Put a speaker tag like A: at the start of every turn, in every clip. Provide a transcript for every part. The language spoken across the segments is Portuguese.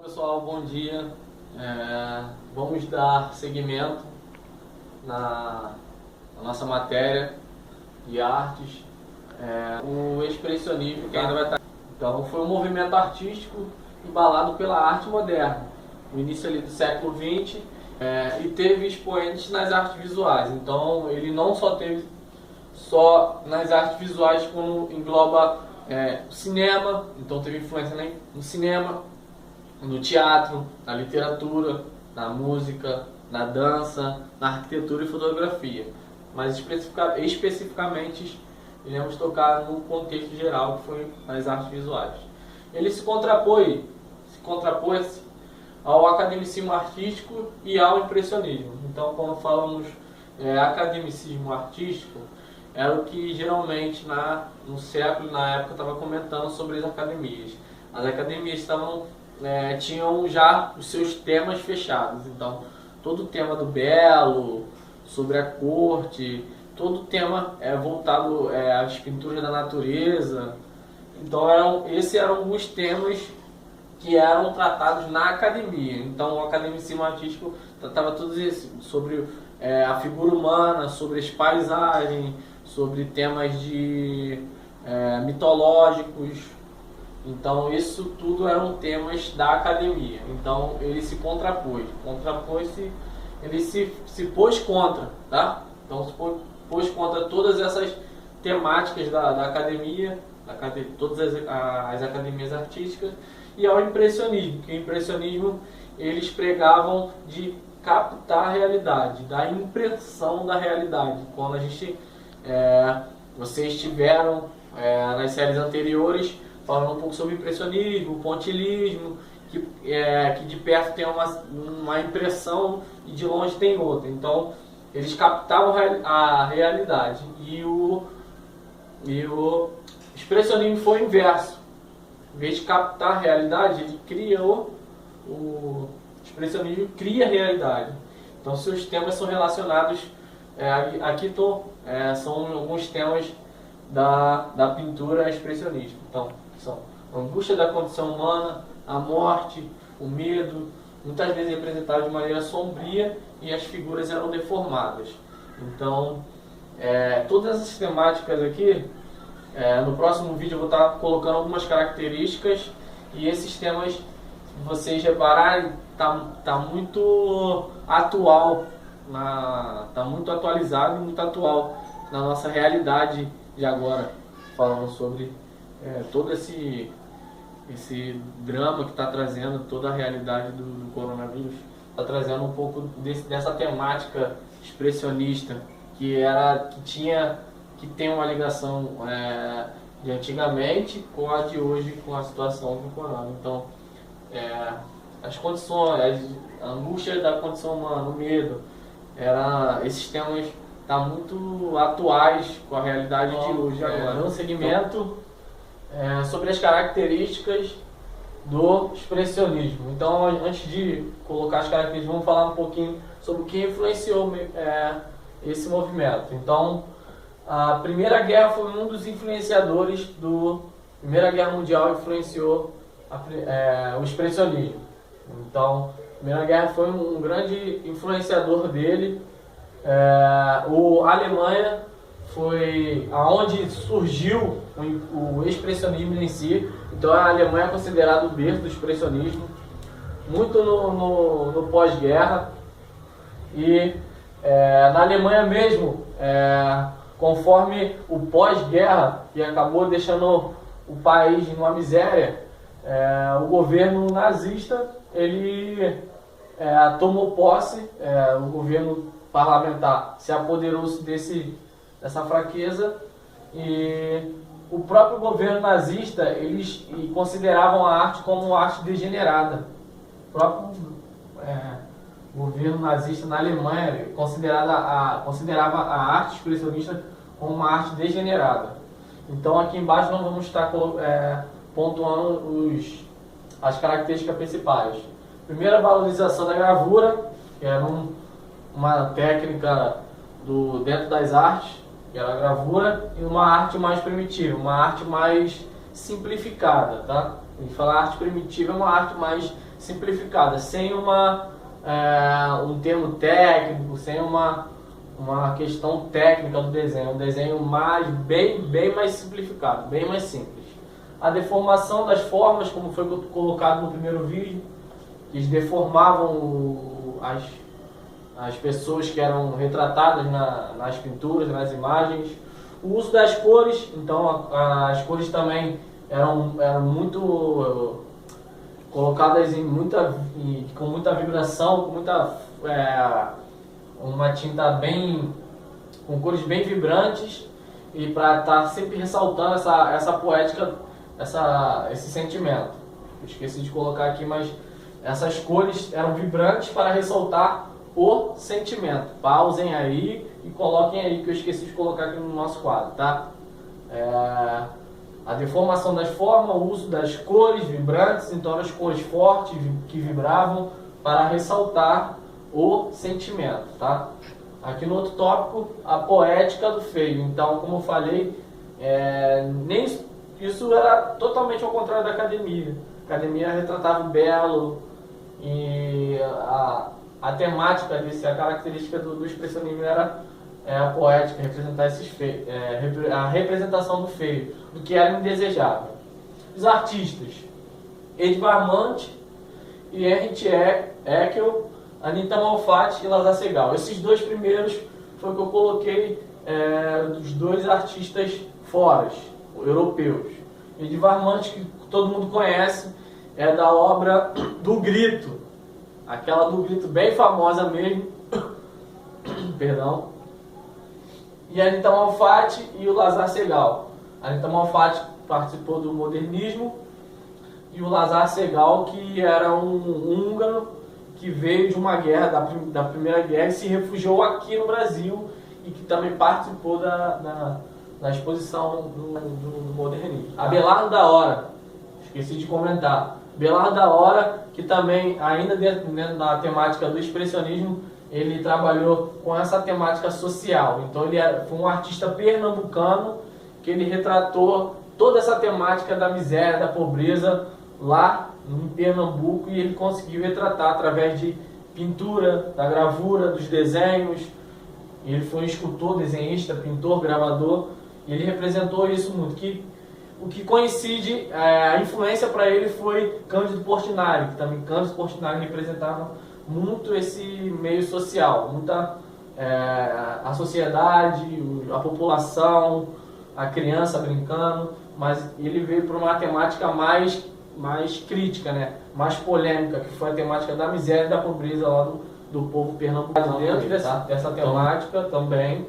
A: Pessoal, bom dia. Vamos dar seguimento na nossa matéria de artes, o expressionismo, que ainda vai estar. Então, foi um movimento artístico embalado pela arte moderna, no início ali do século XX, e teve expoentes nas artes visuais. Então, ele não só teve nas artes visuais, como engloba o cinema, então teve influência no cinema, no teatro, na literatura, na música, na dança, na arquitetura e fotografia. Mas especificamente iremos tocar no contexto geral, que foi nas artes visuais. Ele se contrapôs ao academicismo artístico e ao impressionismo. Então, quando falamos academicismo artístico, era o que geralmente no século, na época, estava comentando sobre as academias. As academias tinham já os seus temas fechados. Então, todo o tema do belo, sobre a corte, todo o tema voltado às pinturas da natureza. Então, esses eram os temas que eram tratados na academia. Então, o academicismo artístico tratava tudo isso, sobre a figura humana, sobre as paisagens, sobre temas mitológicos. Então, isso tudo eram temas da academia. Então, ele se ele se pôs contra, tá? Então, se pôs contra todas essas temáticas da academia, todas as academias artísticas, e ao impressionismo, que o impressionismo eles pregavam de captar a realidade, da impressão da realidade. Quando vocês tiveram nas séries anteriores falando um pouco sobre impressionismo, pontilhismo, que de perto tem uma impressão e de longe tem outra. Então, eles captavam a realidade. E o expressionismo foi o inverso. Em vez de captar a realidade, ele o expressionismo cria a realidade. Então, seus temas são relacionados. Aqui são alguns temas da pintura expressionista. Então, são a angústia da condição humana, a morte, o medo, muitas vezes representados de maneira sombria, e as figuras eram deformadas. Então, todas essas temáticas aqui, no próximo vídeo eu vou estar colocando algumas características, e esses temas, se vocês repararem, tá muito atual, tá muito atualizado e muito atual na nossa realidade de agora, falando sobre todo esse drama que está trazendo, toda a realidade do coronavírus, está trazendo um pouco dessa temática expressionista que tem uma ligação de antigamente com a de hoje, com a situação do corona. Então, as condições, a angústia da condição humana, o medo, esses temas estão muito atuais com a realidade de hoje agora. No segmento sobre as características do expressionismo. Então, antes de colocar as características, vamos falar um pouquinho sobre o que influenciou esse movimento. Então, a Primeira Guerra foi um dos influenciadores Primeira Guerra Mundial influenciou o expressionismo. Então, a Primeira Guerra foi um grande influenciador dele. A Alemanha foi aonde surgiu o expressionismo em si. Então, a Alemanha é considerada o berço do expressionismo, muito no pós-guerra. E na Alemanha mesmo, conforme o pós-guerra, que acabou deixando o país numa miséria, o governo nazista ele tomou posse, o governo parlamentar se apoderou-se dessa fraqueza, e o próprio governo nazista eles consideravam a arte como uma arte degenerada. O próprio governo nazista na Alemanha considerava a arte expressionista como uma arte degenerada. Então, aqui embaixo nós vamos estar pontuando as características principais. Primeiro, a valorização da gravura, que era uma técnica dentro das artes, que era a gravura, e uma arte mais primitiva, uma arte mais simplificada, tá? A gente fala arte primitiva, é uma arte mais simplificada, sem um termo técnico, sem uma questão técnica do desenho, um desenho bem mais simplificado, bem mais simples. A deformação das formas, como foi colocado no primeiro vídeo, eles deformavam as pessoas que eram retratadas nas pinturas, nas imagens. O uso das cores, então as cores também eram muito colocadas com muita vibração, com uma tinta com cores bem vibrantes, e para estar sempre ressaltando essa poética, esse sentimento. Eu esqueci de colocar aqui, mas essas cores eram vibrantes para ressaltar o sentimento. Pausem aí e coloquem aí, que eu esqueci de colocar aqui no nosso quadro, tá? A deformação das formas, o uso das cores vibrantes, então as cores fortes que vibravam para ressaltar o sentimento, tá? Aqui no outro tópico, a poética do feio. Então, como eu falei, isso era totalmente ao contrário da academia. A academia retratava o belo, e a temática a característica do expressionismo era a poética, representar esses feios, a representação do feio, do que era indesejável. Os artistas, Edvard Munch e Heinrich Eckel, Anita Malfatti e Lazar Segal. Esses dois primeiros foi o que eu coloquei dos dois artistas europeus. Edvard Munch, que todo mundo conhece, é da obra do Grito, aquela do Grito bem famosa mesmo, perdão. E a Anita Malfatti e o Lazar Segal. A Anita Malfatti participou do modernismo, e o Lazar Segal, que era um húngaro que veio de uma guerra, da Primeira Guerra, e se refugiou aqui no Brasil, e que também participou da exposição do modernismo. Abelardo da Hora, esqueci de comentar. Abelardo da Hora, que também, ainda dentro da temática do expressionismo, ele trabalhou com essa temática social. Então ele foi um artista pernambucano que ele retratou toda essa temática da miséria, da pobreza lá em Pernambuco, e ele conseguiu retratar através de pintura, da gravura, dos desenhos. Ele foi um escultor, desenhista, pintor, gravador, e ele representou isso muito. O que coincide, a influência para ele foi Cândido Portinari, que também Cândido Portinari representava muito esse meio social, a sociedade, a população, a criança brincando, mas ele veio para uma temática mais crítica, né? Mais polêmica, que foi a temática da miséria e da pobreza lá do povo pernambucano. Dentro dessa temática também,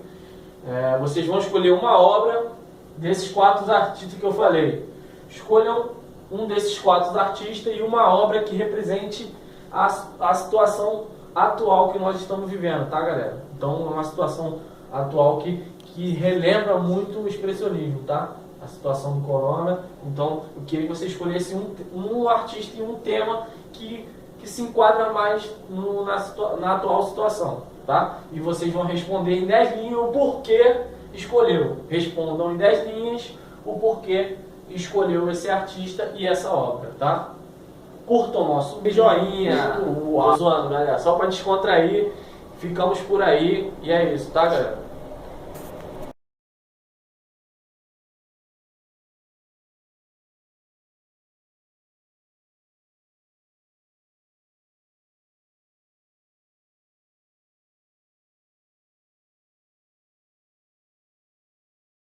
A: vocês vão escolher uma obra desses 4 artistas que eu falei. Escolham um desses 4 artistas e uma obra que represente a situação atual que nós estamos vivendo, tá, galera? Então, é uma situação atual que relembra muito o expressionismo, tá? A situação do corona. Então, eu queria que você escolhesse um artista e um tema que se enquadra mais na atual situação, tá? E vocês vão responder em 10 linhas o porquê escolheu. Respondam em 10 linhas o porquê escolheu esse artista e essa obra, tá? Curtam o nosso joinha, zoando, galera, só para descontrair. Ficamos por aí e é isso, tá, galera?